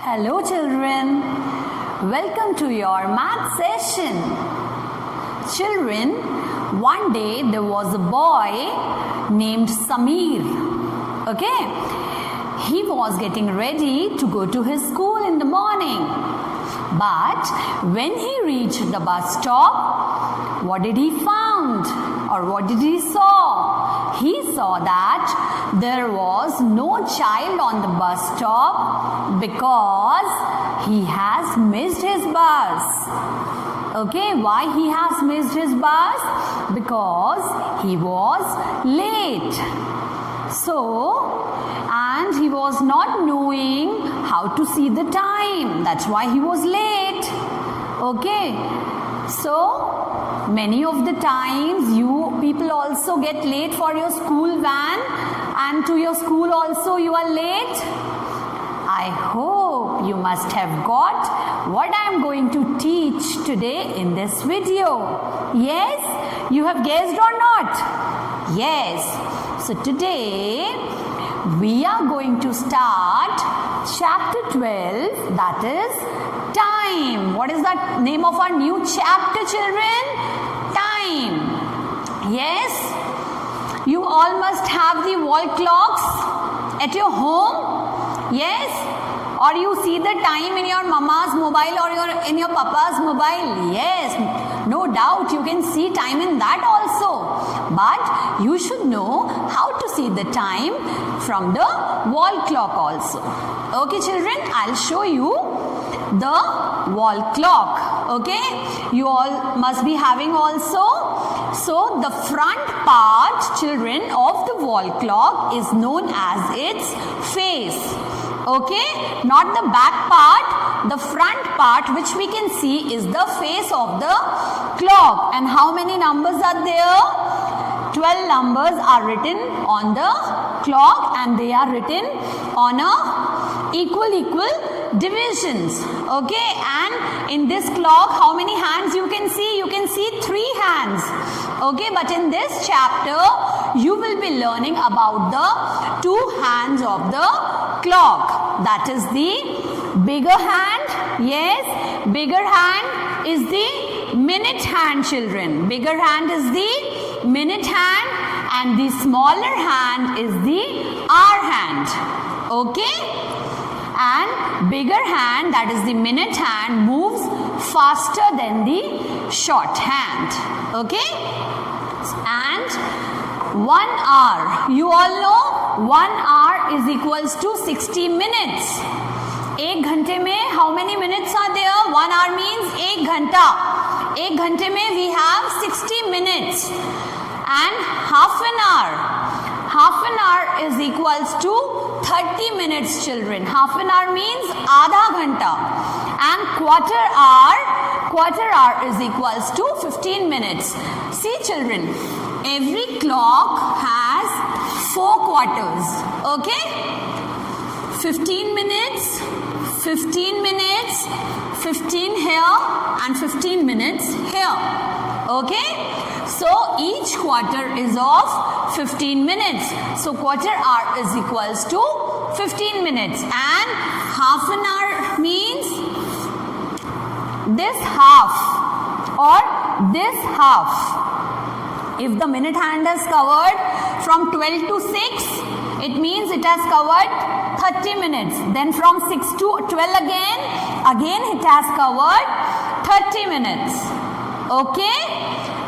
Hello children, welcome to your math session. Children, one day there was a boy named Samir. Okay, he was getting ready to go to his school in the morning. But when he reached the bus stop, what did he found or what did he saw? He saw that there was no child on the bus stop because he has missed his bus. Okay, why he has missed his bus? Because he was late. And he was not knowing how to see the time. That's why he was late. Okay, so many of the times you people also get late for your school van, and to your school also you are late. I hope you must have got what I am going to teach today in this video. Yes, you have guessed or not? Yes. So today we are going to start chapter 12, that is time. What is the name of our new chapter, children? Time. Yes, you all must have the wall clocks at your home. Yes, or you see the time in your mama's mobile or in your papa's mobile. Yes, no doubt you can see time in that also. But you should know how to see the time from the wall clock also. Okay children, I'll show you the wall clock. Okay, you all must be having also. So the front part, children, of the wall clock is known as its face. Okay, not the back part, the front part which we can see is the face of the clock. And how many numbers are there? 12 numbers are written on the clock, and they are written on a equal divisions. Okay, and in this clock how many hands you can see? You can see 3 hands. Okay, but in this chapter you will be learning about the 2 hands of the clock. That is the bigger hand. Yes, bigger hand is the minute hand, children. Bigger hand is the minute hand, and the smaller hand is the hour hand. Okay, and bigger hand, that is the minute hand, moves faster than the short hand. Okay, and 1 hour, you all know 1 hour is equals to 60 minutes. एक घंटे में how many minutes are there? 1 hour means एक घंटा. एक घंटे में we have 60 minutes. And half an hour is equals to 30 minutes, children. Half an hour means आधा घंटा. And quarter hour is equals to 15 minutes. See children, every clock has 4 quarters. Okay, 15 minutes, 15 minutes, 15 here and 15 minutes here. Okay, so each quarter is of 15 minutes. So quarter hour is equals to 15 minutes, and half an hour means this half or this half. If the minute hand is covered from 12 to 6, it means it has covered 30 minutes. Then from 6 to 12 again it has covered 30 minutes. Okay,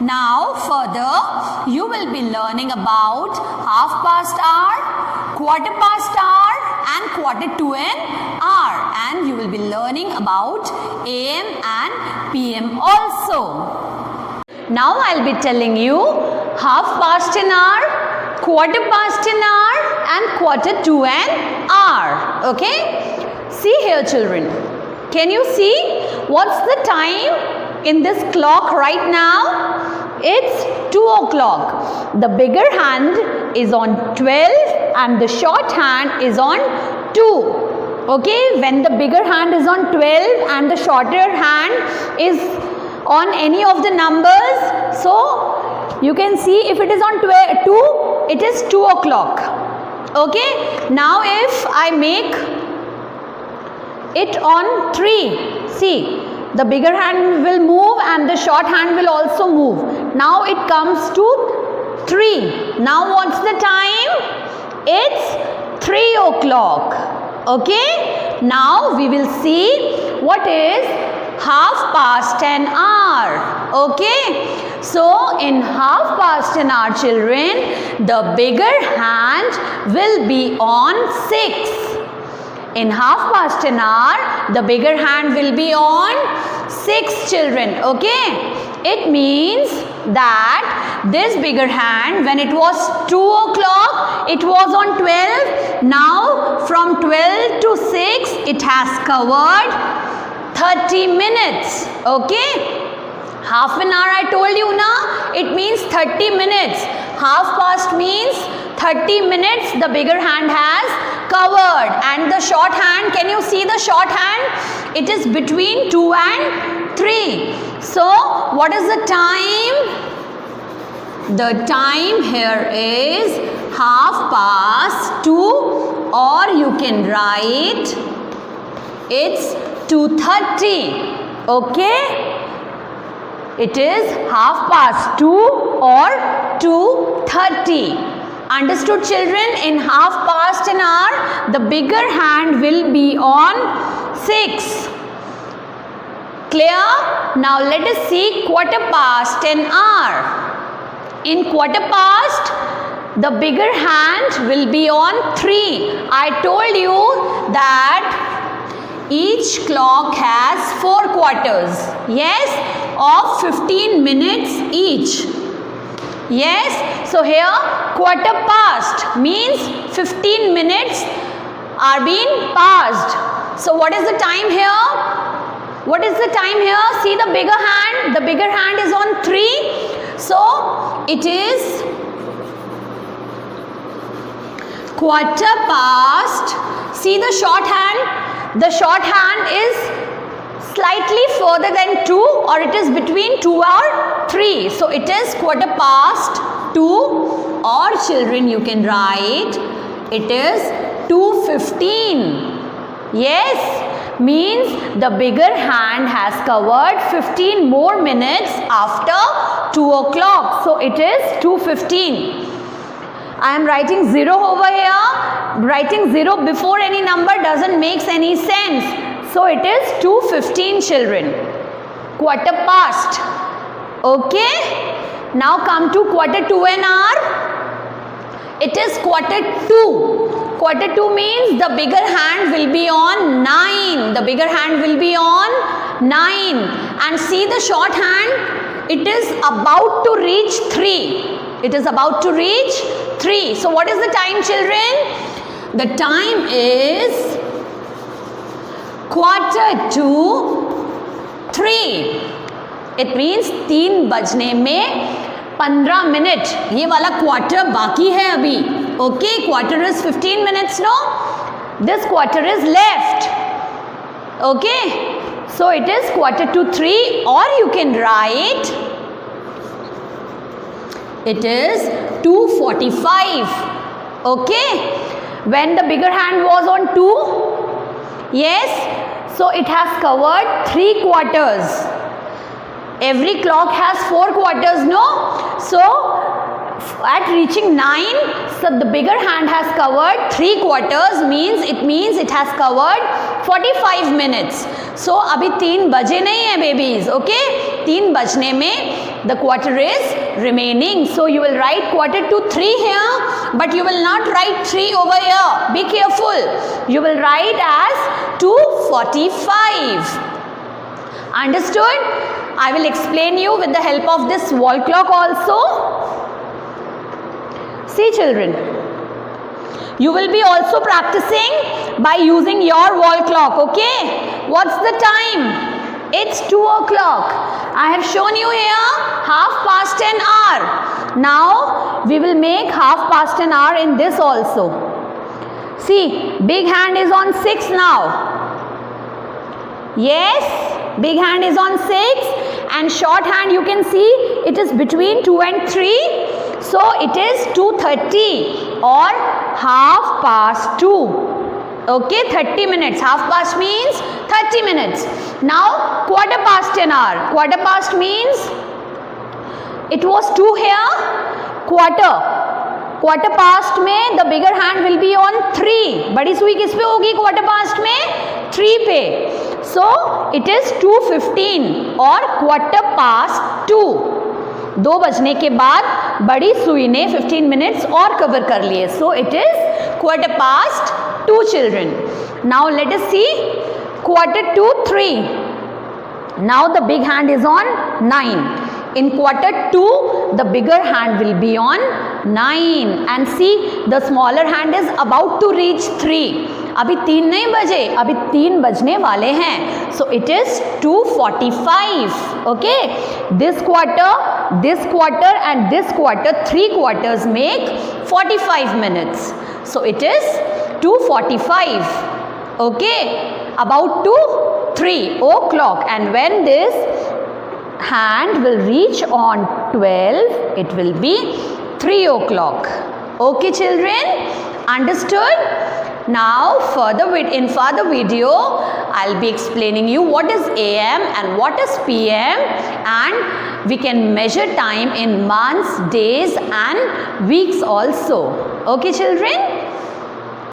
now further you will be learning about half past hour, quarter past hour and quarter to an hour, and you will be learning about AM and PM also. Now I'll be telling you half past an hour, quarter past an hour and quarter to an hour. Okay, see here children, can you see what's the time in this clock right now? It's 2 o'clock. The bigger hand is on 12 and the short hand is on 2. Okay, when the bigger hand is on 12 and the shorter hand is on any of the numbers, so you can see if it is on 2, it is 2 o'clock. Okay, now if I make it on 3. See, the bigger hand will move and the short hand will also move. Now it comes to 3. Now what's the time? It's 3 o'clock. Okay? Now we will see what is half past an hour. Okay? So in half past an hour, children, the bigger hand will be on 6. In half past an hour, the bigger hand will be on 6, children. Okay? It means that this bigger hand, when it was 2 o'clock, it was on 12. Now from 12 to 6, it has covered 30 minutes. Okay? Half an hour I told you na, it means 30 minutes. Half past means 30 minutes the bigger hand has covered. And the short hand, can you see the short hand? It is between 2 and 3. So, what is the time? The time here is half past 2, or you can write it's 2:30. Okay? It is half past 2 or 2:30. Understood, children? In half past an hour, the bigger hand will be on 6. Clear? Now let us see quarter past an hour. In quarter past, the bigger hand will be on 3. I told you that each clock has 4 quarters. Yes? Of 15 minutes each. Yes? So here quarter past means 15 minutes are being passed. So what is the time here? What is the time here? See the bigger hand. The bigger hand is on 3. So it is quarter past. See the short hand. The short hand is slightly further than 2, or it is between 2 or 3. So it is quarter past 2, or children you can write it is 2:15. Yes, means the bigger hand has covered 15 more minutes after 2 o'clock. So it is 2:15. I am writing 0 over here. Writing 0 before any number doesn't make any sense. So it is 2:15, children. Quarter past. Okay. Now come to quarter to an hour. It is quarter to. Quarter to means the bigger hand will be on 9. The bigger hand will be on 9. And see the short hand. It is about to reach 3. It is about to reach 3. So what is the time, children? The time is quarter to 3. It means 3 बजने में 15 minute. ये वाला quarter बाकी है अभी. Okay, quarter is 15 minutes, no. This quarter is left. Okay, so it is quarter to 3, और you can write it is 2:45. Okay, when the bigger hand was on 2, yes, so it has covered 3 quarters. Every clock has 4 quarters, no? So at reaching 9, so the bigger hand has covered 3 quarters, means it has covered 45 minutes. So अभी 3 बजे नहीं है babies. Okay, 3 बजने में the quarter is remaining. So you will write quarter to 3 here, but you will not write 3 over here. Be careful. You will write as 2:45. Understood? I will explain you with the help of this wall clock also. See, children, you will be also practicing by using your wall clock. Okay, what's the time? It's 2 o'clock. I have shown you here half past an hour. Now we will make half past an hour in this also. See, big hand is on 6 now. Yes, big hand is on 6, and short hand you can see it is between 2 and 3. So it is 2:30 or half past 2. Okay, 30 minutes. Half past means 30 minutes. Now, quarter past an hour. Quarter past means it was 2 here. Quarter past में the bigger hand will be on 3. बड़ी सुई किस पे होगी quarter past में? 3 पे. So it is 2:15 और quarter past 2. 2 बजने के बाद बड़ी सुई ने 15 minutes और कवर कर लिए. So it is quarter past 2 children. Now let us see quarter to 3. Now the big hand is on 9. In quarter 2, the bigger hand will be on 9. And see, the smaller hand is about to reach 3. अभी 3 नहीं बजे, अभी 3 बजने वाले हैं. So it is 2:45. Okay. This quarter and this quarter, 3 quarters make 45 minutes. So it is 2:45. Okay. About to 3 o'clock. And when this hand will reach on 12, it will be 3 o'clock. Okay children, understood? Now in further video I'll be explaining you what is AM and what is PM, and we can measure time in months, days and weeks also. Okay children?